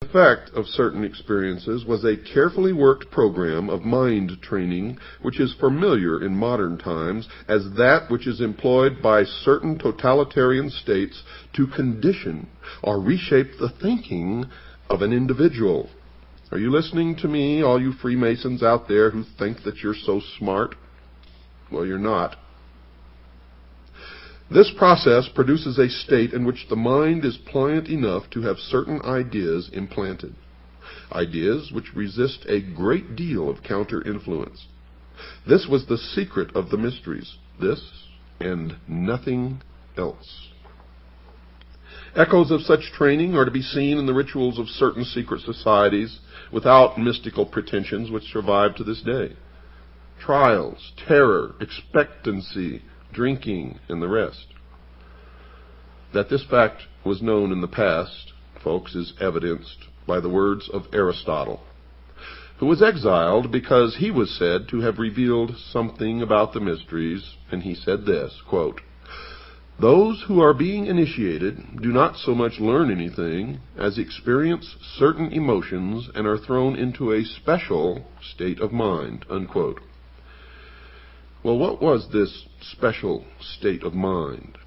effect of certain experiences was a carefully worked program of mind training which is familiar in modern times as that which is employed by certain totalitarian states to condition or reshape the thinking of an individual. Are you listening to me, all you Freemasons out there who think that you're so smart? Well, you're not. This process produces a state in which the mind is pliant enough to have certain ideas implanted, ideas which resist a great deal of counter-influence. This was the secret of the mysteries, this and nothing else. Echoes of such training are to be seen in the rituals of certain secret societies without mystical pretensions which survive to this day. Trials, terror, expectancy, drinking, and the rest. That this fact was known in the past, folks, is evidenced by the words of Aristotle, who was exiled because he was said to have revealed something about the mysteries, and he said this, quote, "Those who are being initiated do not so much learn anything as experience certain emotions and are thrown into a special state of mind," unquote. Well, what was this special state of mind?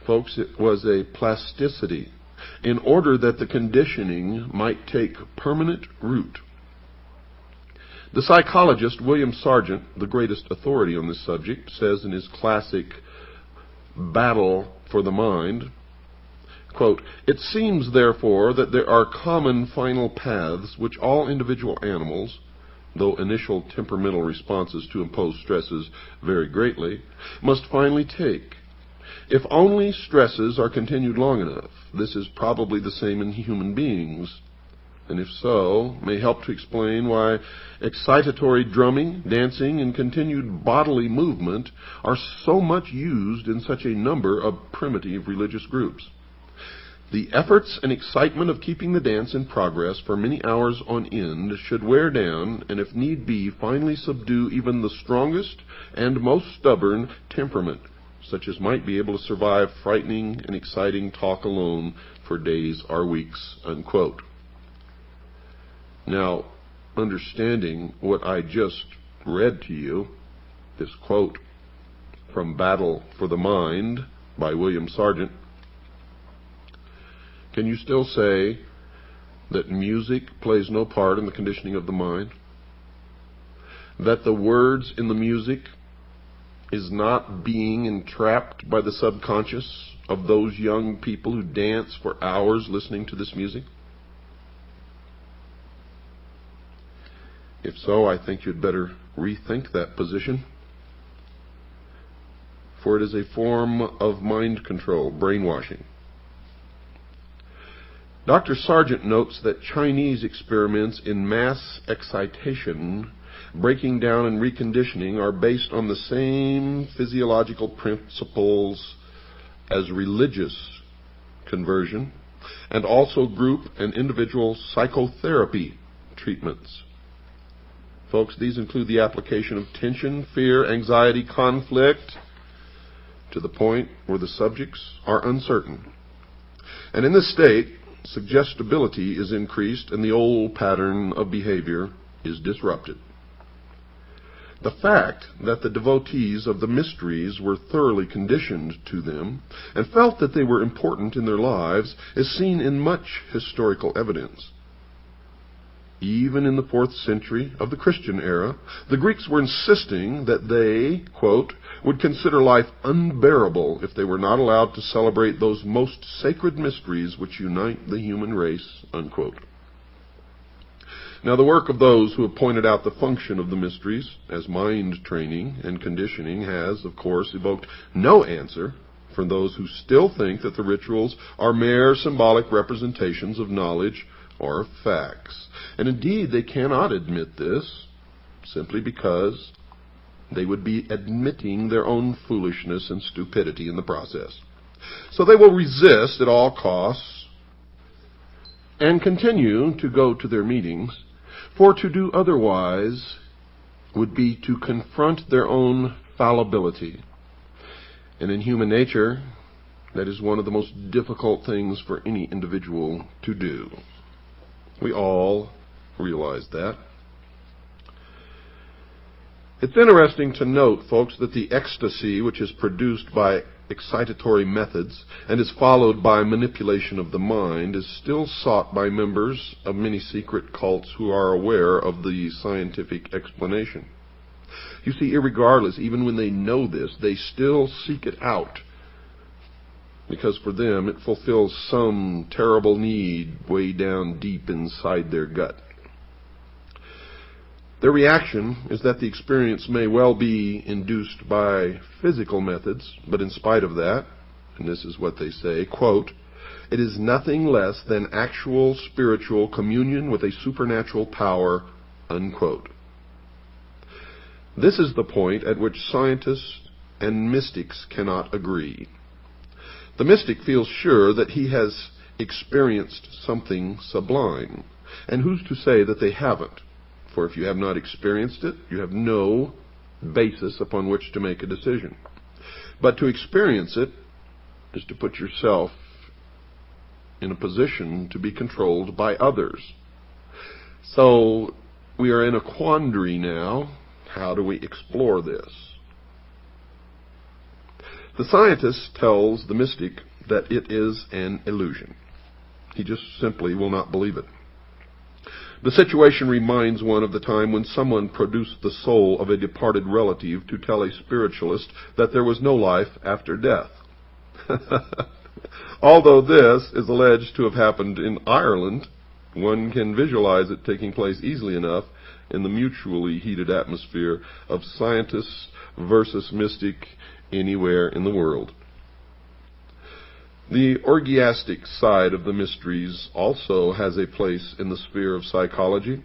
Folks, it was a plasticity in order that the conditioning might take permanent root. The psychologist William Sargent, the greatest authority on this subject, says in his classic Battle for the Mind, quote, "It seems, therefore, that there are common final paths which all individual animals, though initial temperamental responses to imposed stresses vary greatly, must finally take. If only stresses are continued long enough, this is probably the same in human beings, and if so, may help to explain why excitatory drumming, dancing, and continued bodily movement are so much used in such a number of primitive religious groups. The efforts and excitement of keeping the dance in progress for many hours on end should wear down, and if need be, finally subdue even the strongest and most stubborn temperament, such as might be able to survive frightening and exciting talk alone for days or weeks," unquote. Now, understanding what I just read to you, this quote from Battle for the Mind by William Sargent, can you still say that music plays no part in the conditioning of the mind? That the words in the music is not being entrapped by the subconscious of those young people who dance for hours listening to this music? If so, I think you'd better rethink that position, for it is a form of mind control, brainwashing. Dr. Sargent notes that Chinese experiments in mass excitation, breaking down and reconditioning, are based on the same physiological principles as religious conversion, and also group and individual psychotherapy treatments. Folks, these include the application of tension, fear, anxiety, conflict, to the point where the subjects are uncertain. And in this state, suggestibility is increased and the old pattern of behavior is disrupted. The fact that the devotees of the mysteries were thoroughly conditioned to them and felt that they were important in their lives is seen in much historical evidence. Even in the 4th century of the Christian era, the Greeks were insisting that they, quote, would consider life unbearable if they were not allowed to celebrate those most sacred mysteries which unite the human race, unquote. Now, the work of those who have pointed out the function of the mysteries as mind training and conditioning has, of course, evoked no answer from those who still think that the rituals are mere symbolic representations of knowledge or facts. And indeed, they cannot admit this simply because they would be admitting their own foolishness and stupidity in the process. So they will resist at all costs and continue to go to their meetings, for to do otherwise would be to confront their own fallibility. And in human nature, that is one of the most difficult things for any individual to do. We all realize that. It's interesting to note, folks, that the ecstasy which is produced by excitatory methods and is followed by manipulation of the mind is still sought by members of many secret cults who are aware of the scientific explanation. You see, irregardless, even when they know this, they still seek it out, because for them it fulfills some terrible need way down deep inside their gut. Their reaction is that the experience may well be induced by physical methods, but in spite of that, and this is what they say, quote, "It is nothing less than actual spiritual communion with a supernatural power," unquote. This is the point at which scientists and mystics cannot agree. The mystic feels sure that he has experienced something sublime, and who's to say that they haven't? For if you have not experienced it, you have no basis upon which to make a decision. But to experience it is to put yourself in a position to be controlled by others. So we are in a quandary now. How do we explore this? The scientist tells the mystic that it is an illusion. He just simply will not believe it. The situation reminds one of the time when someone produced the soul of a departed relative to tell a spiritualist that there was no life after death. Although this is alleged to have happened in Ireland, one can visualize it taking place easily enough in the mutually heated atmosphere of scientists versus mystic anywhere in the world. The orgiastic side of the mysteries also has a place in the sphere of psychology.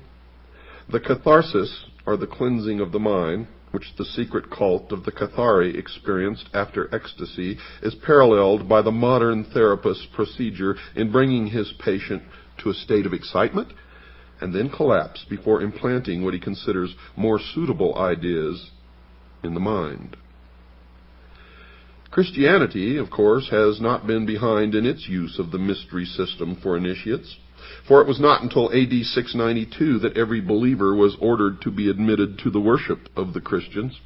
The catharsis, or the cleansing of the mind, which the secret cult of the Cathari experienced after ecstasy, is paralleled by the modern therapist's procedure in bringing his patient to a state of excitement and then collapse before implanting what he considers more suitable ideas in the mind. Christianity, of course, has not been behind in its use of the mystery system for initiates, for it was not until AD 692 that every believer was ordered to be admitted to the worship of the Christians,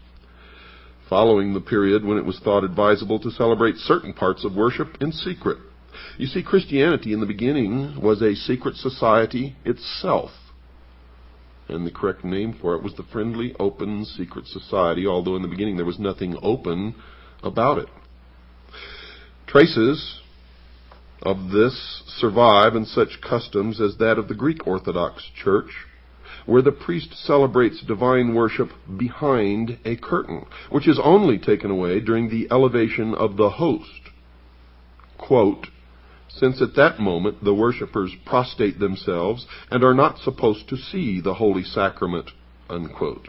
following the period when it was thought advisable to celebrate certain parts of worship in secret. You see, Christianity in the beginning was a secret society itself, and the correct name for it was the Friendly Open Secret Society, although in the beginning there was nothing open about it. Traces of this survive in such customs as that of the Greek Orthodox Church, where the priest celebrates divine worship behind a curtain, which is only taken away during the elevation of the host. Quote, "Since at that moment the worshippers prostrate themselves and are not supposed to see the holy sacrament," unquote.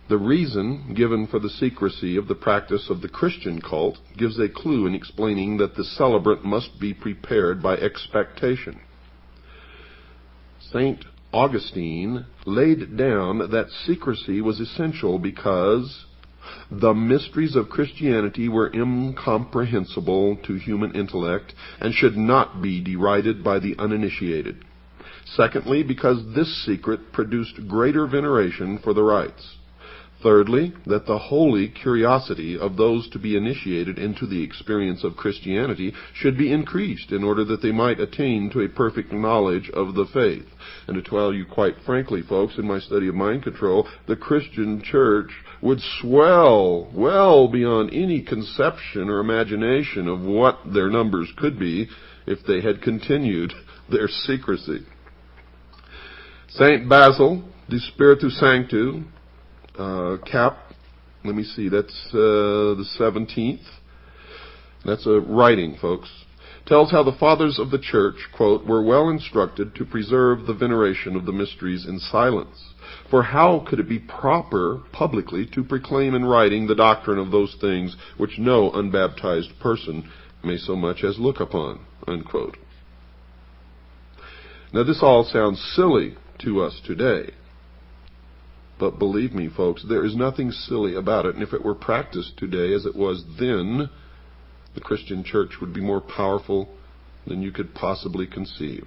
The reason given for the secrecy of the practice of the Christian cult gives a clue in explaining that the celebrant must be prepared by expectation. St. Augustine laid down that secrecy was essential because the mysteries of Christianity were incomprehensible to human intellect and should not be derided by the uninitiated. Secondly, because this secret produced greater veneration for the rites. Thirdly, that the holy curiosity of those to be initiated into the experience of Christianity should be increased in order that they might attain to a perfect knowledge of the faith. And to tell you quite frankly, folks, in my study of mind control, the Christian church would swell well beyond any conception or imagination of what their numbers could be if they had continued their secrecy. St. Basil de Spiritu Sanctu, Cap, let me see, that's the 17th. That's a writing, folks. Tells how the fathers of the church, quote, "were well instructed to preserve the veneration of the mysteries in silence. For how could it be proper publicly to proclaim in writing the doctrine of those things which no unbaptized person may so much as look upon," unquote. Now this all sounds silly to us today. But believe me, folks, there is nothing silly about it. And if it were practiced today as it was then, the Christian church would be more powerful than you could possibly conceive.